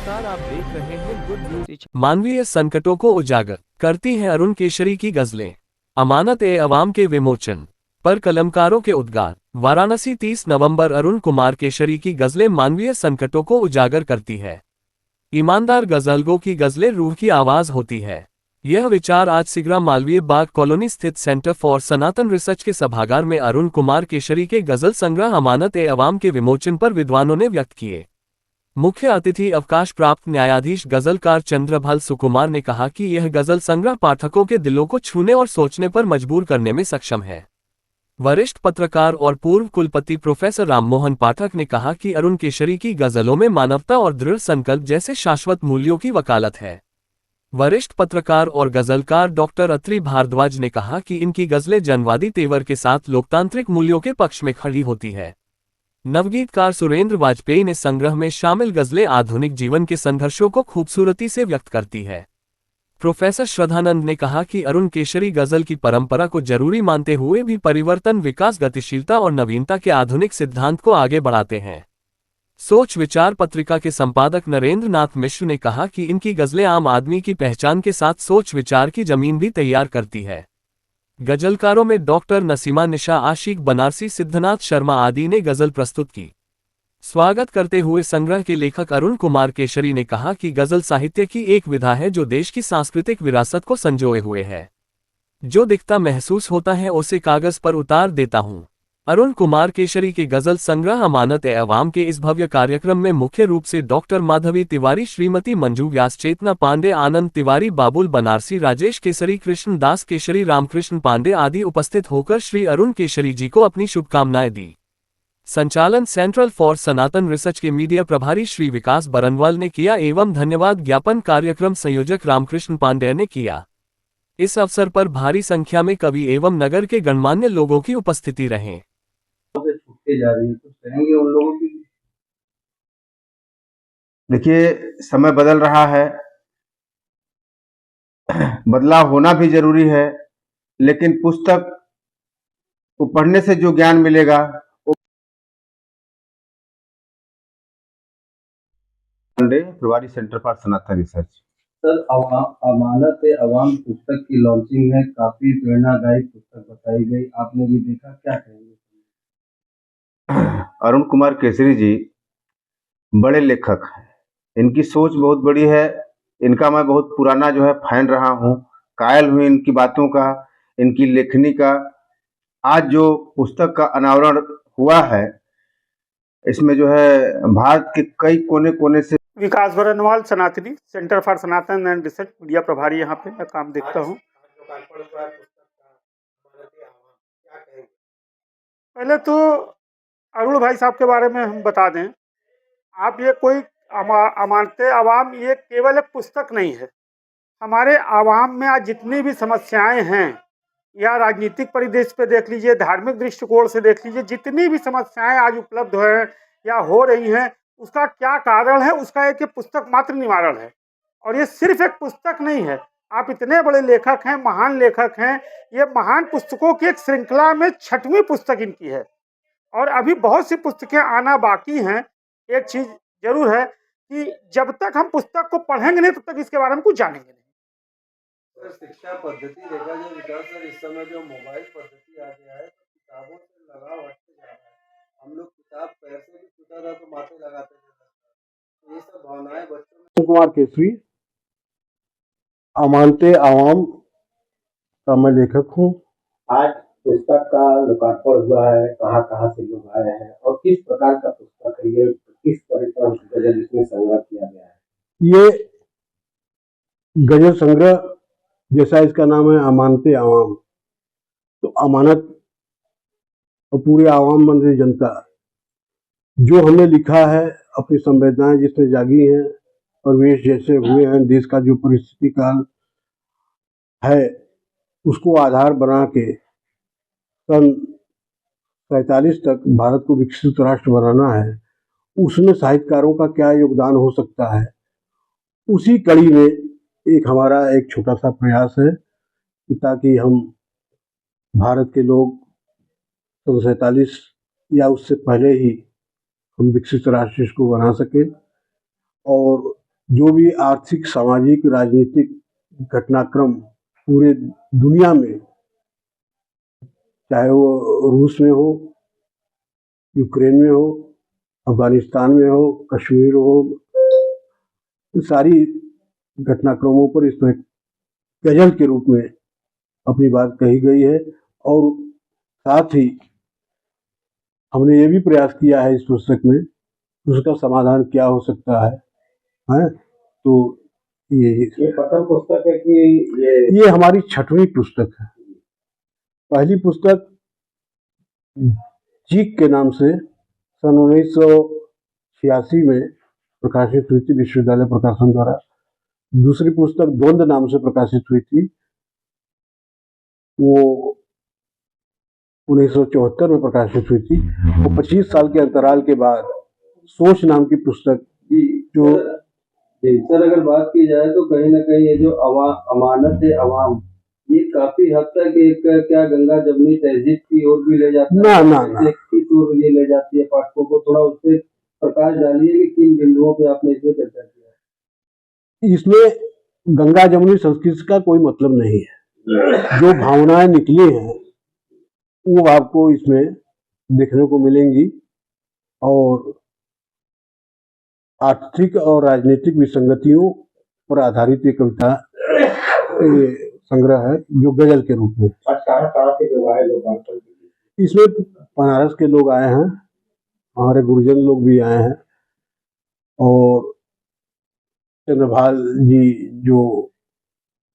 नमस्कार, आप देख रहे हैं गुड न्यूज। मानवीय संकटों को उजागर करती हैं अरुण केशरी की गजलें। अमानत-ए-अवाम के विमोचन पर कलमकारों के उद्गार। वाराणसी 30 नवंबर। अरुण कुमार केशरी की गजलें मानवीय संकटों को उजागर करती है। ईमानदार गजलगों की गजलें रूह की आवाज होती है। यह विचार आज सिगरा मालवीय बाग कॉलोनी स्थित सेंटर फॉर सनातन रिसर्च के सभागार में अरुण कुमार केशरी के गजल संग्रह अमानत-ए-अवाम के विमोचन पर विद्वानों ने व्यक्त किए। मुख्य अतिथि अवकाश प्राप्त न्यायाधीश गजलकार चंद्रभाल सुकुमार ने कहा कि यह गजल संग्रह पाठकों के दिलों को छूने और सोचने पर मजबूर करने में सक्षम है। वरिष्ठ पत्रकार और पूर्व कुलपति प्रोफेसर राममोहन पाठक ने कहा कि अरुण केशरी की गजलों में मानवता और दृढ़ संकल्प जैसे शाश्वत मूल्यों की वकालत है। वरिष्ठ पत्रकार और गजलकार डॉक्टर अत्रि भारद्वाज ने कहा कि इनकी गजलें जनवादी तेवर के साथ लोकतांत्रिक मूल्यों के पक्ष में खड़ी होती है। नवगीतकार सुरेंद्र वाजपेयी ने संग्रह में शामिल गजलें आधुनिक जीवन के संघर्षों को खूबसूरती से व्यक्त करती है। प्रोफेसर श्रद्धानंद ने कहा कि अरुण केशरी गजल की परंपरा को जरूरी मानते हुए भी परिवर्तन, विकास, गतिशीलता और नवीनता के आधुनिक सिद्धांत को आगे बढ़ाते हैं। सोच विचार पत्रिका के संपादक नरेंद्र नाथ मिश्र ने कहा कि इनकी गजलें आम आदमी की पहचान के साथ सोच विचार की जमीन भी तैयार करती है। गजलकारों में डॉक्टर नसीमा निशा, आशिक बनारसी, सिद्धनाथ शर्मा आदि ने गजल प्रस्तुत की। स्वागत करते हुए संग्रह के लेखक अरुण कुमार केशरी ने कहा कि गजल साहित्य की एक विधा है जो देश की सांस्कृतिक विरासत को संजोए हुए है। जो दिखता महसूस होता है उसे कागज पर उतार देता हूं। अरुण कुमार केशरी के गजल संग्रह अमानत-ए-अवाम के इस भव्य कार्यक्रम में मुख्य रूप से डॉक्टर माधवी तिवारी, श्रीमती मंजू व्यास, चेतना पांडे, आनंद तिवारी, बाबुल बनारसी, राजेश केसरी, कृष्ण दास केशरी, रामकृष्ण पांडे आदि उपस्थित होकर श्री अरुण केशरी जी को अपनी शुभकामनाएं दी। संचालन सेंट्रल फॉर सनातन रिसर्च के मीडिया प्रभारी श्री विकास बरनवाल ने किया एवं धन्यवाद ज्ञापन कार्यक्रम संयोजक रामकृष्ण पांडे ने किया। इस अवसर पर भारी संख्या में कवि एवं नगर के गणमान्य लोगों की उपस्थिति रहे। जा रही है, कुछ कहेंगे उन लोगों की? देखिए, समय बदल रहा है, बदलाव होना भी जरूरी है, लेकिन पुस्तक को पढ़ने से जो ज्ञान मिलेगा वो प्रभारी centre for Sanatan research. Sir, अमानत-ए-अवाम पुस्तक की लॉन्चिंग है, काफी प्रेरणादायी पुस्तक बताई गई, आपने भी देखा, क्या कहेंगे? अरुण कुमार केसरी जी बड़े लेखक हैं, इनकी सोच बहुत बड़ी है। इनका मैं बहुत पुराना जो है फैन रहा हूँ, कायल हूँ इनकी बातों का, इनकी लेखनी का। आज जो पुस्तक का अनावरण हुआ है, इसमें जो है भारत के कई कोने कोने से। विकास बरनवाल, सनातनी centre for Sanatan and research media प्रभारी, यहाँ पे मैं काम देखता हूँ। पहले तो अरुण भाई साहब के बारे में हम बता दें, आप ये कोई अमानत-ए-अवाम ये केवल एक पुस्तक नहीं है। हमारे आवाम में आज जितनी भी समस्याएं हैं, या राजनीतिक परिदृश्य पे देख लीजिए, धार्मिक दृष्टिकोण से देख लीजिए, जितनी भी समस्याएं आज उपलब्ध है या हो रही हैं, उसका क्या कारण है? उसका एक पुस्तक मात्र निवारण है। और ये सिर्फ एक पुस्तक नहीं है, आप इतने बड़े लेखक हैं, महान लेखक हैं, ये महान पुस्तकों की एक श्रृंखला में 6वीं पुस्तक इनकी है और अभी बहुत सी पुस्तकें आना बाकी हैं। एक चीज जरूर है कि जब तक हम पुस्तक को पढ़ेंगे नहीं, तब तक इसके बारे में कुछ जानेंगे नहीं। सर, शिक्षा पद्धति देखा जाए विकास सर, इस समय जो मोबाइल पद्धति आ गया है, तो किताबों से लगाव हटते जा रहा है। हम लोग किताब पैर से भी छूता था तो माथे लगाते थे। ये सब भावनाएं बच्चों में। कुमार केसरी, अमानत-ए-अवाम का मैं लेखक हूँ। आज पुस्तक का लोकार्पण हुआ है, कहाँ से लोग आए हैं और किस प्रकार का पुस्तक है ये, किस तरह की गजल इसमें संग्रह किया गया है? ये गजल संग्रह, जैसा इसका नाम है अमानत-ए-अवाम, तो अमानत और पूरे आवाम बन रही जनता, जो हमने लिखा है, अपनी संवेदनाएं जिसमें जागी हैं और वेश जैसे हुए हैं, देश का जो परिस्थिति काल है उसको आधार बना के सन 47 तक भारत को विकसित राष्ट्र बनाना है। उसमें साहित्यकारों का क्या योगदान हो सकता है, उसी कड़ी में एक हमारा एक छोटा सा प्रयास है कि ताकि हम भारत के लोग सन 47 या उससे पहले ही हम विकसित राष्ट्र को बना सके और जो भी आर्थिक, सामाजिक, राजनीतिक घटनाक्रम पूरे दुनिया में, चाहे वो रूस में हो, यूक्रेन में हो, अफगानिस्तान में हो, कश्मीर हो, इन सारी घटनाक्रमों पर इसमें गजल के रूप में अपनी बात कही गई है। और साथ ही हमने ये भी प्रयास किया है इस पुस्तक में, उसका समाधान क्या हो सकता है? तो ये प्रथम पुस्तक है कि ये हमारी 6वीं पुस्तक है। पहली पुस्तक चीक के नाम से सन 1986 में प्रकाशित हुई थी, विश्वविद्यालय प्रकाशन द्वारा। दूसरी पुस्तक द्वंद नाम से प्रकाशित हुई थी, वो 1974 में प्रकाशित हुई थी। और 25 साल के अंतराल के बाद सोच नाम की पुस्तक जो सर अगर बात की जाए तो कहीं ना कहीं ये जो अमानत है अवाम, ये काफी हद तक एक क्या गंगा जमुनी तहजीब की ओर भी ले जाता ना है, ना ना इस ओर भी ले जाती है पाठकों को। थोड़ा उस पर प्रकाश डालिए कि किन बिंदुओं पे आपने इसमें चर्चा किया है। इसमें गंगा जमुनी संस्कृति का कोई मतलब नहीं है। जो भावनाएं निकली हैं वो आपको इसमें देखने को मिलेंगी। और आर्थिक और राजनीतिक विसंगतियों पर आधारित ये कविता, ये संग्रह है जो गजल के रूप में। कहाँ के लोग आए लोग? इसमें बनारस के लोग आए हैं, हमारे गुरुजन लोग भी आए हैं, और चंद्रभाल जी जो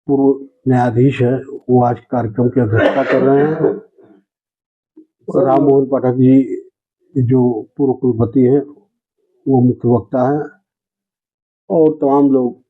पूर्व न्यायाधीश है वो आज कार्यक्रम की अध्यक्षता कर रहे हैं। राम मोहन पाठक जी जो पूर्व कुलपति हैं वो मुख्य वक्ता है, और तमाम लोग